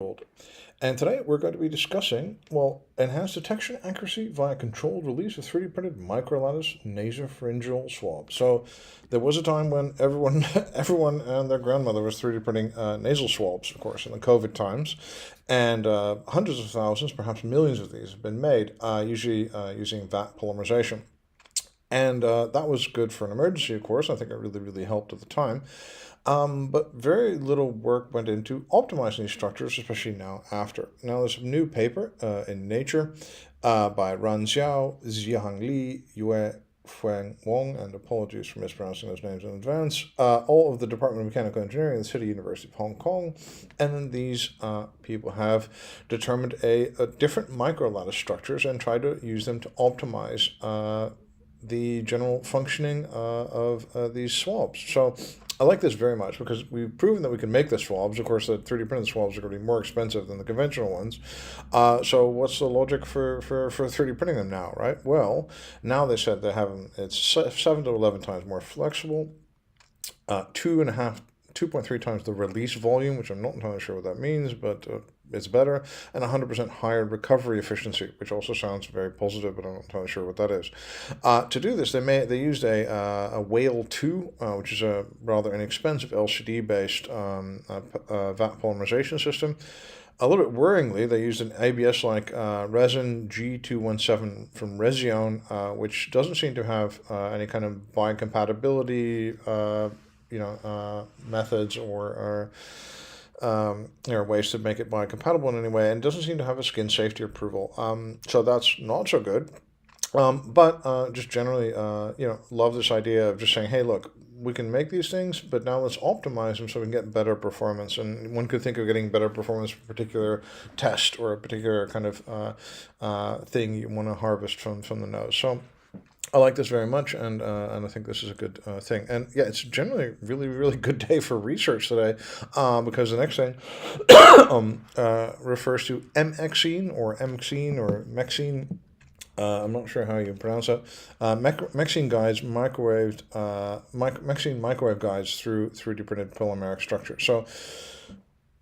Unpeeled. And today we're going to be discussing, well, enhanced detection accuracy via controlled release of 3D printed microlattice nasopharyngeal swabs. So there was a time when everyone, everyone and their grandmother was 3D printing nasal swabs, of course, in the COVID times. And hundreds of thousands, perhaps millions of these have been made, usually using vat polymerization. And that was good for an emergency, of course. I think it really, really helped at the time. But very little work went into optimizing these structures, especially now after. Now, there's a new paper in Nature by Ran Xiao, Zhihang Li, Yue Feng Wong, and apologies for mispronouncing those names in advance, all of the Department of Mechanical Engineering at the City University of Hong Kong. And then these people have determined a different microlattice structures and tried to use them to optimize the general functioning of these swabs. So I like this very much because we've proven that we can make the swabs. Of course, the 3D printed swabs are going to be more expensive than the conventional ones. So what's the logic for 3D printing them now, right? Well, now they said they have them, it's 7 to 11 times more flexible, 2.3 times the release volume, which I'm not entirely sure what that means, but it's better, and 100% higher recovery efficiency, which also sounds very positive, but I'm not entirely sure what that is. To do this, they used a Whatle 2, which is a rather inexpensive LCD-based vat polymerization system. A little bit worryingly, they used an ABS-like resin G217 from Resion, which doesn't seem to have any kind of biocompatibility methods or ways to make it biocompatible in any way, and doesn't seem to have a skin safety approval. So that's not so good. But just generally, love this idea of just saying, hey, look, we can make these things, but now let's optimize them so we can get better performance. And one could think of getting better performance for a particular test or a particular kind of thing you want to harvest from the nose. So I like this very much, and I think this is a good thing. And yeah, it's generally a really, really good day for research today, because the next thing refers to MXene or MXene. I'm not sure how you pronounce it. MXene guides MXene microwave guides through 3D printed polymeric structure. So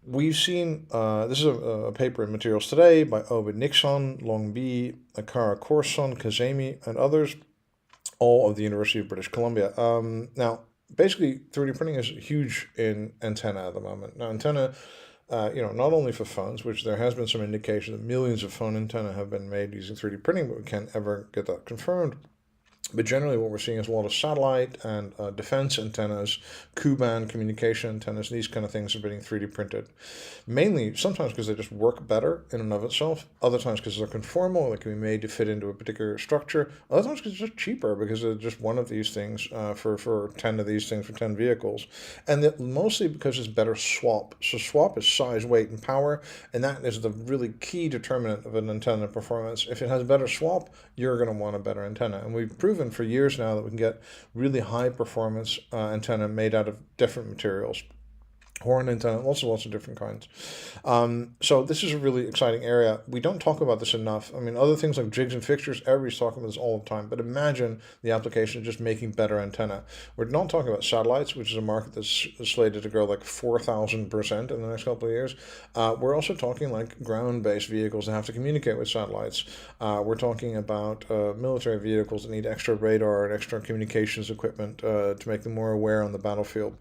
we've seen, this is a paper in Materials Today by Obed Nixon, Longbi, Akara Corson, Kazemi, and others, all of the University of British Columbia. Now, basically, 3D printing is huge in antenna at the moment. Now, antenna, not only for phones, which there has been some indication that millions of phone antenna have been made using 3D printing, but we can't ever get that confirmed. But generally what we're seeing is a lot of satellite and defense antennas, Ku-band communication antennas, these kind of things are being 3D printed. Mainly, sometimes because they just work better in and of itself, other times because they're conformal, they can be made to fit into a particular structure, other times because it's just cheaper, because it's just one of these things for 10 of these things for 10 vehicles. And mostly because it's better swap. So swap is size, weight, and power, and that is the really key determinant of an antenna performance. If it has better swap, you're going to want a better antenna. And we've proven for years now that we can get really high performance antenna made out of different materials. Horn antenna, lots of different kinds. So this is a really exciting area. We don't talk about this enough. I mean, other things like jigs and fixtures, everybody's talking about this all the time. But imagine the application of just making better antenna. We're not talking about satellites, which is a market that's slated to grow like 4,000% in the next couple of years. We're also talking like ground-based vehicles that have to communicate with satellites. We're talking about military vehicles that need extra radar and extra communications equipment to make them more aware on the battlefield.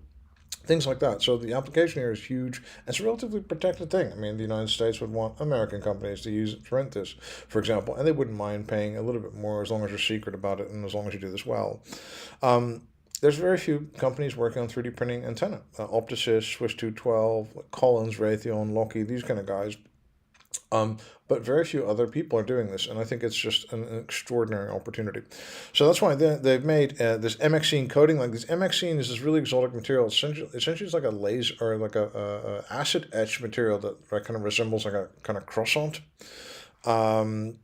Things like that. So the application here is huge. It's a relatively protected thing. I mean, the United States would want American companies to use it to rent this, for example, and they wouldn't mind paying a little bit more as long as you're secret about it and as long as you do this well. There's very few companies working on 3D printing antenna. Optisys, Swiss 212, Collins, Raytheon, Lockheed, these kind of guys. But very few other people are doing this, and I think it's just an extraordinary opportunity. So that's why they've made this MXene coating. Like this MXene is this really exotic material. Essentially it's like a laser or like a acid etched material that kind of resembles like a kind of croissant. And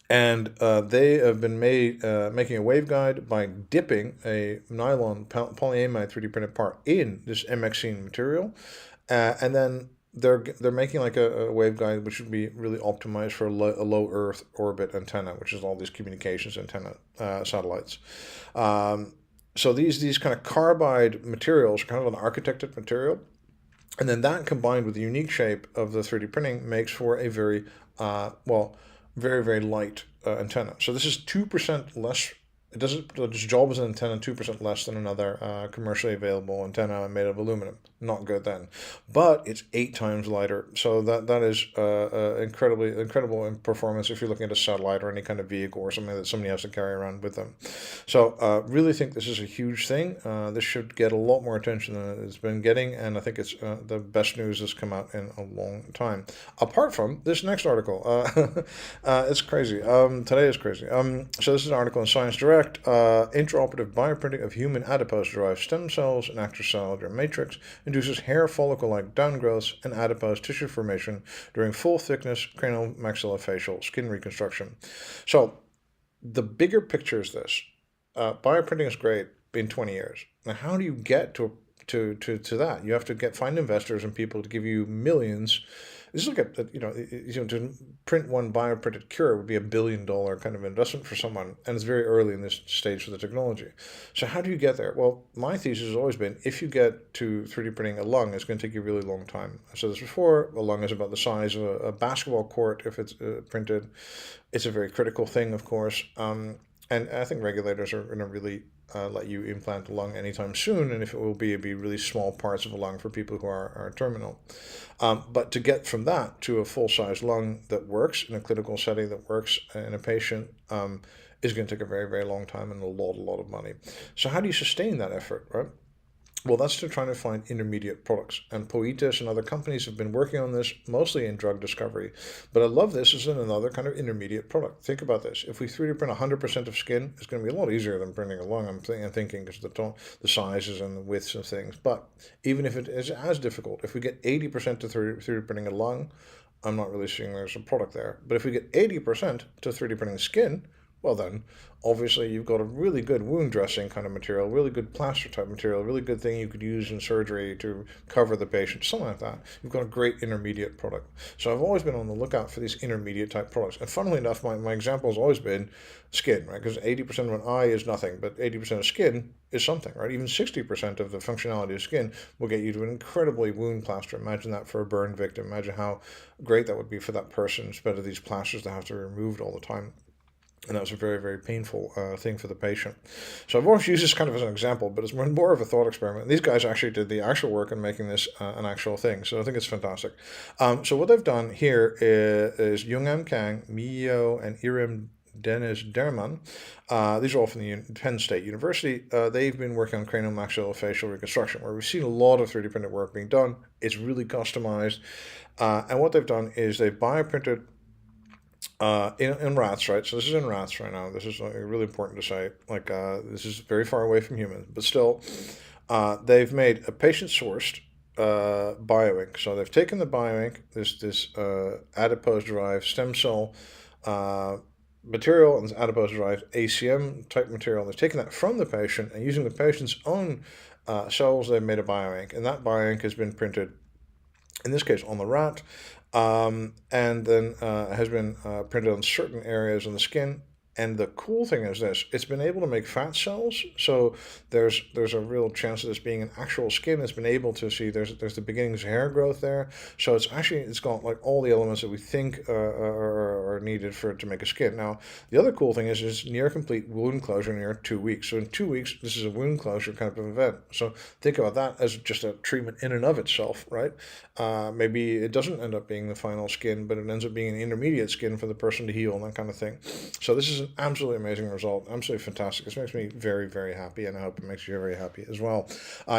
they have been making a waveguide by dipping a nylon polyamide 3D printed part in this MXene material, and then they're making like a waveguide which would be really optimized for a low Earth orbit antenna, which is all these communications antenna satellites. So these kind of carbide materials are kind of an architected material. And then that combined with the unique shape of the 3D printing makes for a very, very, very light antenna. So this is 2% less. It doesn't. Its job as an antenna 2% less than another commercially available antenna made of aluminum. Not good then, but it's 8 times lighter. So that is incredible in performance if you're looking at a satellite or any kind of vehicle or something that somebody has to carry around with them. So really think this is a huge thing. This should get a lot more attention than it's been getting, and I think it's the best news that's come out in a long time. Apart from this next article, it's crazy. Today is crazy. So this is an article in Science Direct. Intraoperative bioprinting of human adipose-derived stem cells in extracellular matrix induces hair follicle-like downgrowths and adipose tissue formation during full-thickness craniomaxillofacial skin reconstruction. So the bigger picture is this. Bioprinting is great in 20 years. Now, how do you get to that? You have to find investors and people to give you millions. This is like to print one bioprinted cure would be $1 billion kind of investment for someone, and it's very early in this stage for the technology. So how do you get there? Well, my thesis has always been if you get to 3D printing a lung, it's going to take you a really long time. I said this before, a lung is about the size of a basketball court if it's printed. It's a very critical thing, of course, and I think regulators are going to really let you implant a lung anytime soon, and if it will be really small parts of a lung for people who are terminal. But to get from that to a full-size lung that works in a clinical setting, that works in a patient, is going to take a very, very long time and a lot of money. So how do you sustain that effort, right? Well, that's to trying to find intermediate products. And Poetis and other companies have been working on this, mostly in drug discovery. But I love this as another kind of intermediate product. Think about this. If we 3D print 100% of skin, it's going to be a lot easier than printing a lung, I'm thinking, because the sizes and the widths of things. But even if it is as difficult, if we get 80% to 3D printing a lung, I'm not really seeing there's a product there. But if we get 80% to 3D printing skin, well then, obviously you've got a really good wound dressing kind of material, really good plaster type material, really good thing you could use in surgery to cover the patient, something like that. You've got a great intermediate product. So I've always been on the lookout for these intermediate type products. And funnily enough, my example has always been skin, right? Because 80% of an eye is nothing, but 80% of skin is something, right? Even 60% of the functionality of skin will get you to an incredibly wound plaster. Imagine that for a burn victim. Imagine how great that would be for that person instead of these plasters that have to be removed all the time. And that was a very, very painful thing for the patient. So I've always used this kind of as an example, but it's more of a thought experiment. These guys actually did the actual work in making this an actual thing. So I think it's fantastic. So what they've done here is Young-Am Kang, Mio, and Irem Dennis Derman. These are all from the Penn State University. They've been working on craniomaxillofacial reconstruction, where we've seen a lot of 3D printed work being done. It's really customized. And what they've done is they've bioprinted in rats, right? So this is in rats right now. This is really important to say. This is very far away from humans, but still, they've made a patient-sourced bioink. So they've taken the bioink, this adipose-derived stem cell material and this adipose-derived ACM type material. They've taken that from the patient and using the patient's own cells, they've made a bioink, and that bioink has been printed, in this case, on the rat. And then has been printed on certain areas on the skin. And the cool thing is this, it's been able to make fat cells, so there's a real chance of this being an actual skin. It's been able to see there's the beginnings of hair growth there, so it's got like all the elements that we think are needed for it to make a skin. Now, the other cool thing is near complete wound closure in near 2 weeks. So in 2 weeks, this is a wound closure kind of event. So think about that as just a treatment in and of itself, right? Maybe it doesn't end up being the final skin, but it ends up being an intermediate skin for the person to heal and that kind of thing. So this is an absolutely amazing result. Absolutely fantastic. This makes me very, very happy, and I hope it makes you very happy as well.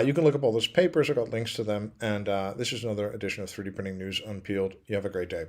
You can look up all those papers. I've got links to them, and this is another edition of 3D Printing News Unpeeled. You have a great day.